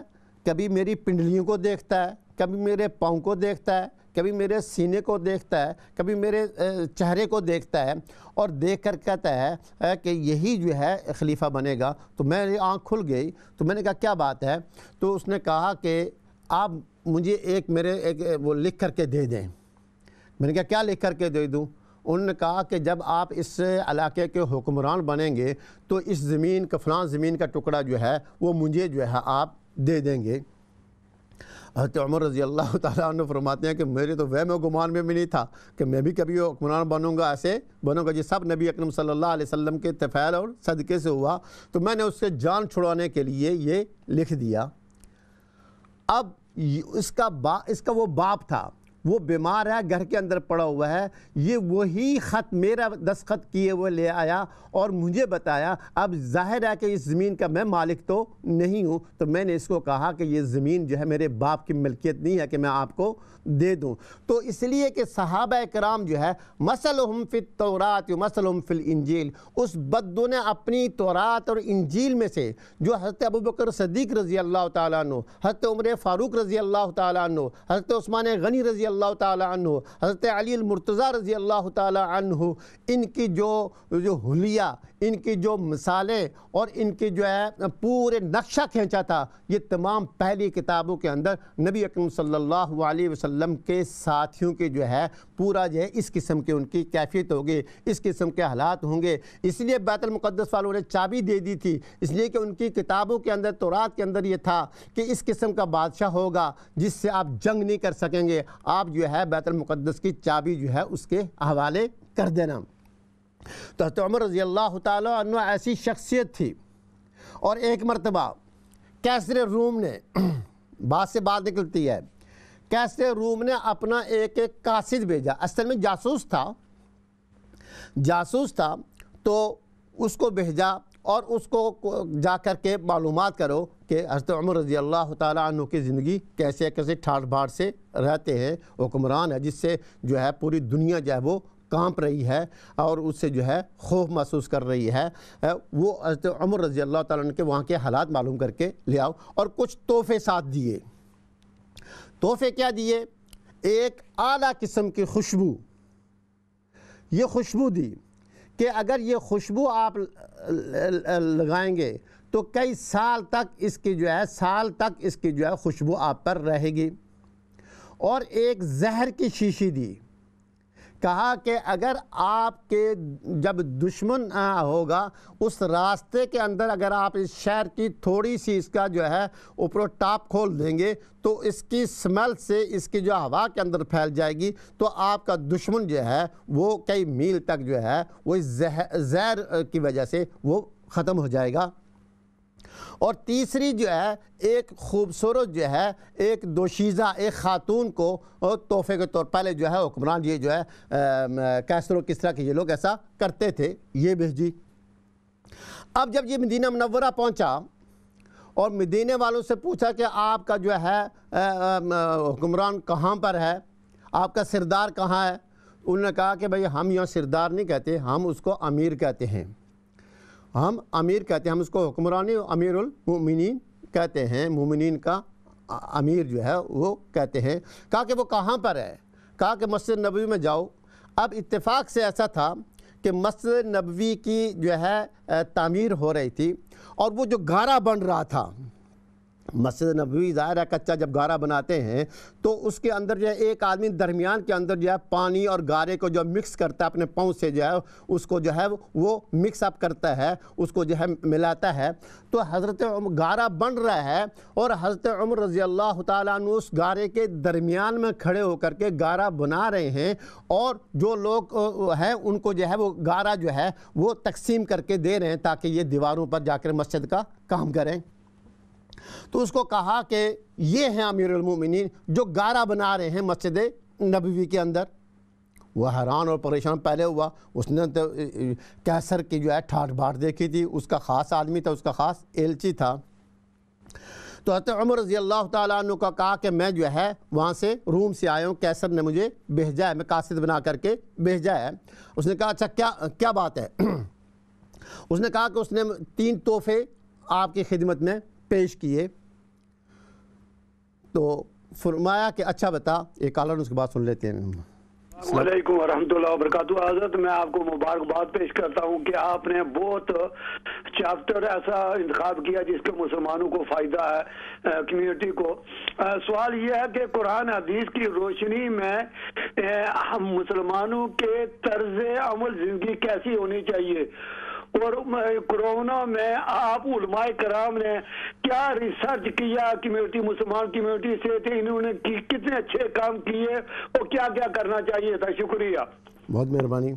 Speaker 1: کبھی میری پنڈلیوں کو دیکھتا ہے، کبھی میرے پاؤں کو دیکھتا ہے، کبھی میرے سینے کو دیکھتا ہے، کبھی میرے چہرے کو دیکھتا ہے، اور دیکھ کر کہتا ہے کہ یہی جو ہے خلیفہ بنے گا. تو میری آنکھ کھل گئی. تو میں نے کہا کیا بات ہے؟ تو اس نے کہا کہ آپ مجھے ایک وہ لکھ کر کے دے دیں. میں نے کہا کیا لکھ کر کے دے دوں؟ انہوں نے کہا کہ جب آپ اس علاقے کے حکمران بنیں گے تو اس زمین کا، فلاں زمین کا ٹکڑا جو ہے وہ مجھے جو ہے آپ دے دیں گے. حضرت عمر رضی اللہ تعالیٰ عنہ فرماتے ہیں کہ میرے تو وہم و گمان میں بھی نہیں تھا کہ میں بھی کبھی حکمران بنوں گا، ایسے بنوں گا. یہ سب نبی اکرم صلی اللہ علیہ وسلم کے تفعیل اور صدقے سے ہوا. تو میں نے اس سے جان چھڑانے کے لیے یہ لکھ دیا. اب اس کا وہ باپ تھا، وہ بیمار ہے، گھر کے اندر پڑا ہوا ہے. یہ وہی خط میرا دستخط کیے وہ لے آیا اور مجھے بتایا. اب ظاہر ہے کہ اس زمین کا میں مالک تو نہیں ہوں. تو میں نے اس کو کہا کہ یہ زمین جو ہے میرے باپ کی ملکیت نہیں ہے کہ میں آپ کو دے دوں. تو اس لیے کہ صحابہ کرام جو ہے مثلہم فی التوراۃ ومثلہم فی الانجیل، اس بدو نے اپنی تورات اور انجیل میں سے جو حضرت ابوبکر صدیق رضی اللہ تعالیٰ عنہ، حضرت عمر فاروق رضی اللہ تعالیٰ عنہ، حضرت عثمان غنی رضی اللہ تعالیٰ عنہ، حضرت علی المرتضیٰ رضی اللہ تعالیٰ عنہ، ان کی جو حلیہ، ان کی جو مثالیں اور ان کی جو ہے پورے نقشہ کھینچا تھا، یہ تمام پہلی کتابوں کے اندر نبی اکرم صلی اللہ علیہ وسلم کے ساتھیوں کے جو ہے پورا جو ہے اس قسم کے ان کی کیفیت ہوگی، اس قسم کے حالات ہوں گے. اس لیے بیت المقدس والوں نے چابی دے دی تھی، اس لیے کہ ان کی کتابوں کے اندر، تورات کے اندر یہ تھا کہ اس قسم کا بادشاہ ہوگا جس سے آپ جنگ نہیں کر سکیں گے، آپ جو ہے بیت المقدس کی چابی جو ہے اس کے حوالے کر دینا. تو حضرت عمر رضی اللہ تعالیٰ عنہ ایسی شخصیت تھی. اور ایک مرتبہ کیسر روم نے، بات سے بات نکلتی ہے، کیسر روم نے اپنا ایک قاصد بھیجا، اصل میں جاسوس تھا، تو اس کو بھیجا اور اس کو جا کر کے معلومات کرو کہ حضرت عمر رضی اللہ تعالیٰ عنہ کی زندگی کیسے ٹھاٹ بھاٹ سے رہتے ہیں، حکمران ہے جس سے جو ہے پوری دنیا جو ہے وہ کانپ رہی ہے اور اس سے جو ہے خوف محسوس کر رہی ہے. وہ حضرت عمر رضی اللہ تعالیٰ عنہ کے وہاں کے حالات معلوم کر کے لے آؤ. اور کچھ تحفے ساتھ دیے. تحفے کیا دیے؟ ایک اعلیٰ قسم کی خوشبو. یہ خوشبو دی کہ اگر یہ خوشبو آپ لگائیں گے تو کئی سال تک اس کی جو ہے خوشبو آپ پر رہے گی. اور ایک زہر کی شیشی دی. کہا کہ اگر آپ کے جب دشمن ہوگا اس راستے کے اندر اگر آپ اس شہر کی تھوڑی سی اس کا جو ہے اوپر ٹاپ کھول دیں گے تو اس کی سمیل سے اس کی جو ہوا کے اندر پھیل جائے گی تو آپ کا دشمن جو ہے وہ کئی میل تک جو ہے وہ زہر کی وجہ سے وہ ختم ہو جائے گا. اور تیسری جو ہے ایک خوبصورت جو ہے ایک دوشیزہ ایک خاتون کو تحفے کے طور پہلے جو ہے حکمران یہ جو ہے کیسر و کسریٰ کے یہ لوگ ایسا کرتے تھے، یہ بھیجی۔ اب جب یہ مدینہ منورہ پہنچا اور مدینے والوں سے پوچھا کہ آپ کا جو ہے حکمران کہاں پر ہے، آپ کا سردار کہاں ہے؟ انہوں نے کہا کہ بھئی ہم یہاں سردار نہیں کہتے، ہم اس کو امیر کہتے ہیں، ہم امیر کہتے ہیں، ہم اس کو حکمرانی امیر المؤمنین کہتے ہیں، مومنین کا امیر جو ہے وہ کہتے ہیں۔ کہا کہ وہ کہاں پر ہے؟ کہا کہ مسجد نبوی میں جاؤ۔ اب اتفاق سے ایسا تھا کہ مسجد نبوی کی جو ہے تعمیر ہو رہی تھی اور وہ جو گارا بن رہا تھا، مسجد نبوی ظاہر ہے کچا جب گارا بناتے ہیں تو اس کے اندر جو ہے ایک آدمی درمیان کے اندر جو ہے پانی اور گارے کو جو مکس کرتا ہے اپنے پاؤں سے جو ہے اس کو جو ہے وہ مکس اپ کرتا ہے، اس کو جو ہے ملاتا ہے۔ تو حضرت گارا بن رہا ہے اور حضرت عمر رضی اللہ تعالیٰ عنہ اس گارے کے درمیان میں کھڑے ہو کر کے گارا بنا رہے ہیں اور جو لوگ ہیں ان کو جو ہے وہ گارا جو ہے وہ تقسیم کر کے دے رہے ہیں تاکہ یہ دیواروں پر جا کر مسجد کا کام کریں۔ تو اس کو کہا کہ یہ ہیں امیر المومنین جو گارا بنا رہے ہیں مسجد نبوی کے اندر۔ وہ حیران اور پریشان پہلے ہوا، اس نے تو کیسر کی جو ہے ٹھاٹ باٹ دیکھی تھی، اس کا خاص آدمی تھا، اس کا خاص ایلچی تھا۔ تو حضرت عمر رضی اللہ تعالیٰ عنہ کا کہا کہ میں جو ہے وہاں سے روم سے آیا ہوں، کیسر نے مجھے بھیجا ہے، میں قاصد بنا کر کے بھیجا ہے۔ اس نے کہا اچھا کیا بات ہے؟ اس نے کہا کہ اس نے 3 تحفے آپ کی خدمت میں پیش کیے۔ تو فرمایا کہ اچھا بتا، ایک کالر اس کے بعد سن لیتے ہیں۔
Speaker 3: السلام علیکم ورحمۃ اللہ وبرکاتہ۔ حضرت میں آپ کو مبارکباد پیش کرتا ہوں کہ آپ نے بہت چیپٹر ایسا انتخاب کیا جس کے مسلمانوں کو فائدہ ہے، کمیونٹی کو۔ سوال یہ ہے کہ قرآن حدیث کی روشنی میں ہم مسلمانوں کے طرز عمل زندگی کیسی ہونی چاہیے، اور کرونا میں آپ علماء کرام نے کیا ریسرچ کیا کمیونٹی مسلمان کمیونٹی سے تھے، انہوں نے کتنے اچھے کام کیے اور کیا کیا کرنا چاہیے تھا؟ شکریہ،
Speaker 1: بہت مہربانی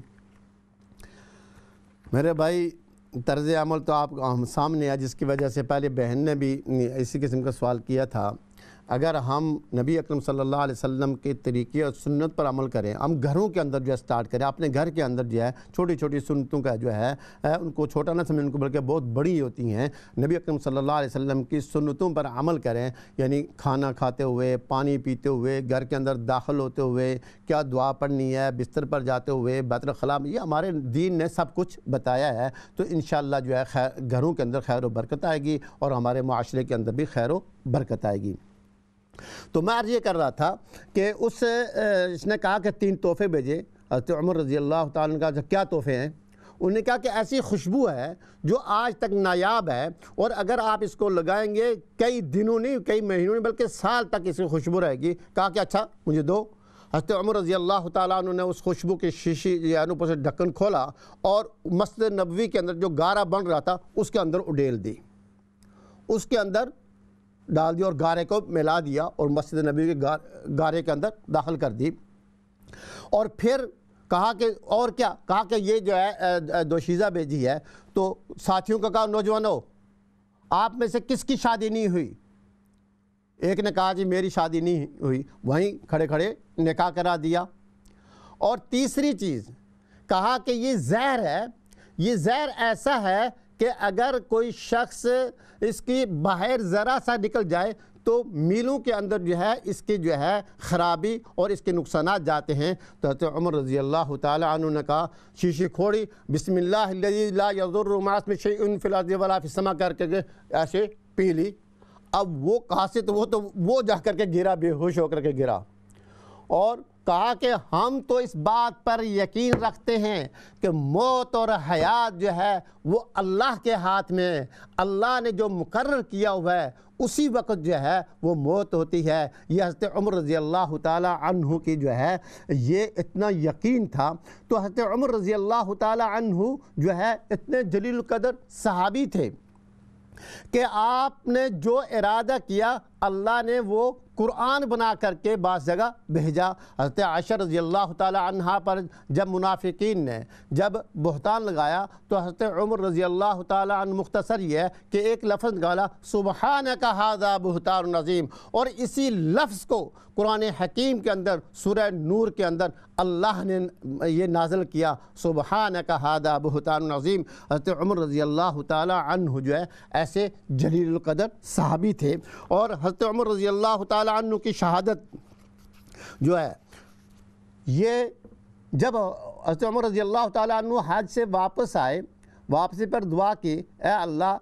Speaker 1: میرے بھائی۔ طرز عمل تو آپ سامنے ہے، جس کی وجہ سے پہلے بہن نے بھی اسی قسم کا سوال کیا تھا۔ اگر ہم نبی اکرم صلی اللہ علیہ وسلم کے طریقے اور سنت پر عمل کریں، ہم گھروں کے اندر جو ہے سٹارٹ کریں، اپنے گھر کے اندر جو ہے چھوٹی چھوٹی سنتوں کا جو ہے ان کو چھوٹا نہ سمجھیں، ان کو بلکہ بہت بڑی ہوتی ہیں۔ نبی اکرم صلی اللہ علیہ وسلم کی سنتوں پر عمل کریں، یعنی کھانا کھاتے ہوئے، پانی پیتے ہوئے، گھر کے اندر داخل ہوتے ہوئے کیا دعا پڑھنی ہے، بستر پر جاتے ہوئے، بیت الخلاء، یہ ہمارے دین نے سب کچھ بتایا ہے۔ تو انشاءاللہ جو ہے گھروں کے اندر خیر و برکت آئے گی اور ہمارے معاشرے کے اندر بھی خیر و برکت آئے گی۔ تو میں عرض یہ کر رہا تھا کہ اس نے کہا کہ 3 تحفے بھیجے۔ حضرت عمر رضی اللہ تعالیٰ نے کہا کیا تحفے ہیں؟ انہوں نے کہا کہ ایسی خوشبو ہے جو آج تک نایاب ہے، اور اگر آپ اس کو لگائیں گے کئی دنوں نہیں، کئی مہینوں نہیں، بلکہ سال تک اس کی خوشبو رہے گی۔ کہا کہ اچھا مجھے دو۔ حضرت عمر رضی اللہ تعالیٰ عنہ نے اس خوشبو کی شیشی یعنی اوپر سے ڈھکن کھولا اور مسجد نبوی کے اندر جو گارا بن رہا تھا اس کے اندر اڈیل دی، اس کے اندر ڈال دی اور گارے کو ملا دیا اور مسجد نبوی کے گارے کے اندر داخل کر دی۔ اور پھر کہا کہ اور کیا؟ کہا کہ یہ جو ہے دوشیزہ بھیجی ہے۔ تو ساتھیوں کا کہا نوجوانوں آپ میں سے کس کی شادی نہیں ہوئی؟ ایک نے کہا جی میری شادی نہیں ہوئی، وہیں کھڑے کھڑے نکاح کرا دیا۔ اور تیسری چیز کہا کہ یہ زہر ہے، یہ زہر ایسا ہے کہ اگر کوئی شخص اس کی باہر ذرا سا نکل جائے تو میلوں کے اندر جو ہے اس کی جو ہے خرابی اور اس کے نقصانات جاتے ہیں۔ تو حضرت عمر رضی اللہ تعالیٰ عنہ نے کہا شیشی کھوڑی، بسم اللہ الذی لا یضر مع اسمہ شیء فی الارض ولا فی السماء کر کے ایسے پی لی۔ اب وہ کہاں سے، تو وہ جا کر کے گرا، بے ہوش ہو کر کے گرا، اور کہا کہ ہم تو اس بات پر یقین رکھتے ہیں کہ موت اور حیات جو ہے وہ اللہ کے ہاتھ میں، اللہ نے جو مقرر کیا ہوا ہے اسی وقت جو ہے وہ موت ہوتی ہے۔ یہ حضرت عمر رضی اللہ تعالیٰ عنہ کی جو ہے یہ اتنا یقین تھا۔ تو حضرت عمر رضی اللہ تعالیٰ عنہ جو ہے اتنے جلیل القدر صحابی تھے کہ آپ نے جو ارادہ کیا اللہ نے وہ قرآن بنا کر کے بعض جگہ بھیجا۔ حضرت عائشہ رضی اللہ تعالی عنہا پر جب منافقین نے جب بہتان لگایا تو حضرت عمر رضی اللہ تعالی عنہ مختصر یہ ہے کہ ایک لفظ نکالا سبحانک ھذا بہتان عظیم، اور اسی لفظ کو قرآن حکیم کے اندر سورہ نور کے اندر اللہ نے یہ نازل کیا، سبحانک ھذا بہتان عظیم۔ حضرت عمر رضی اللہ تعالی عنہ جو ہے ایسے جلیل القدر صحابی تھے، اور حضرت عمر رضی اللہ تعالی عنہ کی شہادت جو ہے یہ جب حضرت عمر رضی اللہ تعالی عنہ حج سے واپس آئے، واپسی پر دعا کی، اے اللہ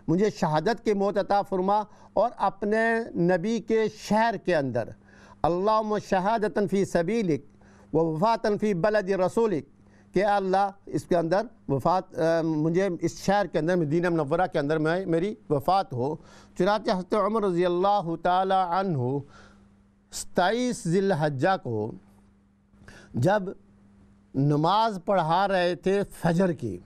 Speaker 1: مجھے شہادت کی موت عطا فرما، اور اپنے نبی کے شہر کے اندر اللہم شہادتاً فی سبیلک و وفاتاً فی بلد رسولک، کہ اللہ اس کے اندر وفات مجھے اس شہر کے اندر مدینہ منورہ کے اندر میری وفات ہو۔ چنانچہ حضرت عمر رضی اللہ تعالی عنہ 27 ذی الحجہ کو جب نماز پڑھا رہے تھے فجر کی،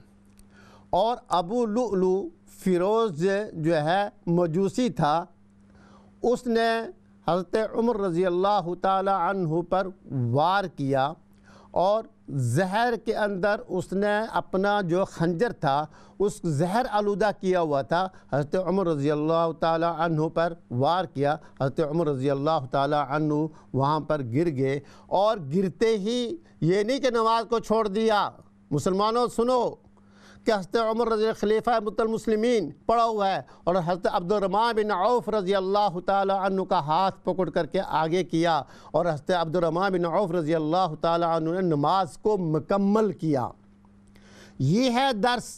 Speaker 1: اور ابو لؤلؤ فیروز جو ہے مجوسی تھا، اس نے حضرت عمر رضی اللہ تعالی عنہ پر وار کیا، اور زہر کے اندر اس نے اپنا جو خنجر تھا اس زہر آلودہ کیا ہوا تھا، حضرت عمر رضی اللہ تعالی عنہ پر وار کیا۔ حضرت عمر رضی اللہ تعالی عنہ وہاں پر گر گئے، اور گرتے ہی یہ نہیں کہ نماز کو چھوڑ دیا۔ مسلمانوں سنو کہ حضرت عمر رضی خلیفہ المسلمین پڑا ہوا ہے، اور حضرت عبد الرحمن بن عوف رضی اللہ تعالی عنہ کا ہاتھ پکڑ کر کے آگے کیا، اور حضرت عبد الرحمن بن عوف رضی اللہ تعالی عنہ نے نماز کو مکمل کیا۔ یہ ہے درس۔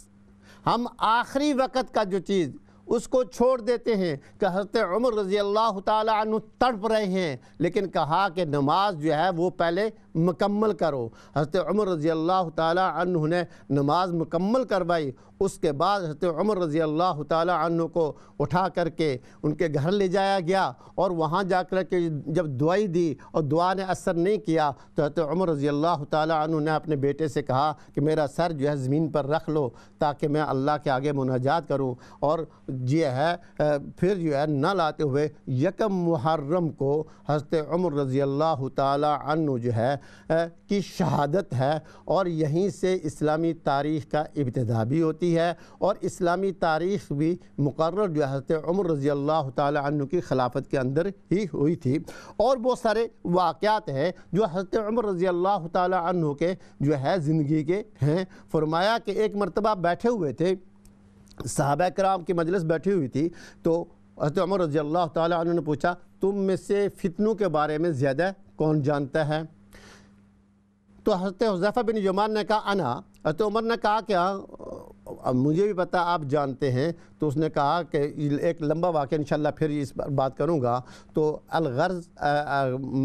Speaker 1: ہم آخری وقت کا جو چیز اس کو چھوڑ دیتے ہیں کہ حضرت عمر رضی اللہ تعالی عنہ تڑپ رہے ہیں، لیکن کہا کہ نماز جو ہے وہ پہلے مکمل کرو۔ حضرت عمر رضی اللہ تعالی عنہ نے نماز مکمل کروائی۔ اس کے بعد حضرت عمر رضی اللہ تعالی عنہ کو اٹھا کر کے ان کے گھر لے جایا گیا، اور وہاں جا کر کے جب دعائی دی اور دعا نے اثر نہیں کیا تو حضرت عمر رضی اللہ تعالی عنہ نے اپنے بیٹے سے کہا کہ میرا سر جو ہے زمین پر رکھ لو تاکہ میں اللہ کے آگے مناجات کروں، اور یہ ہے پھر جو ہے نہ لاتے ہوئے یکم محرم کو حضرت عمر رضی اللہ تعالی عنہ جو ہے کی شہادت ہے، اور یہیں سے اسلامی تاریخ کا ابتدا بھی ہوتی ہے، اور اسلامی تاریخ بھی مقرر جو ہے حضرت عمر رضی اللہ تعالی عنہ کی خلافت کے اندر ہی ہوئی تھی۔ اور بہت سارے واقعات ہیں جو حضرت عمر رضی اللہ تعالی عنہ کے جو ہے زندگی کے ہیں۔ فرمایا کہ ایک مرتبہ بیٹھے ہوئے تھے، صحابہ کرام کی مجلس بیٹھی ہوئی تھی، تو حضرت عمر رضی اللہ تعالی عنہ نے پوچھا تم میں سے فتنوں کے بارے میں زیادہ کون جانتا ہے؟ تو حضرت حذیفہ بن یمان نے کہا انا۔ حضرت عمر نے کہا کہ مجھے بھی پتہ آپ جانتے ہیں۔ تو اس نے کہا کہ ایک لمبا واقعہ انشاءاللہ پھر اس پر بات کروں گا۔ تو الغرض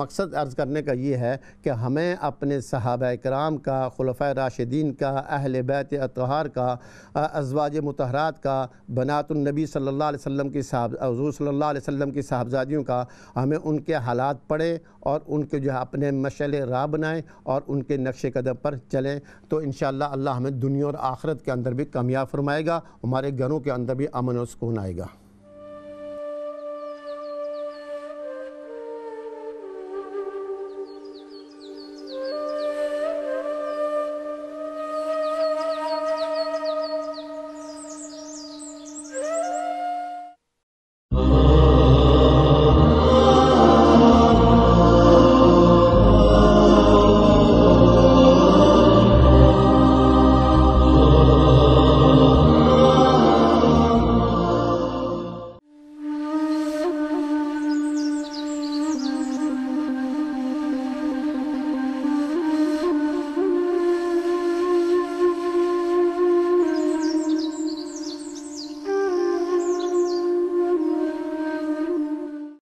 Speaker 1: مقصد عرض کرنے کا یہ ہے کہ ہمیں اپنے صحابہ کرام کا، خلفاء راشدین کا، اہل بیت اطہار کا، ازواج مطہرات کا، بنات النبی صلی اللہ علیہ وسلم کی حضور صلی اللہ علیہ وسلم کی صاحبزادیوں کا، ہمیں ان کے حالات پڑھیں اور ان کے جو ہے اپنے مشعل راہ بنائیں اور ان کے نقش قدم پر چلیں، تو انشاءاللہ اللہ ہمیں دنیا اور آخرت کے اندر بھی کامیاب فرمائے گا، ہمارے گھروں کے اندر بھی امن و سکون آئے گا۔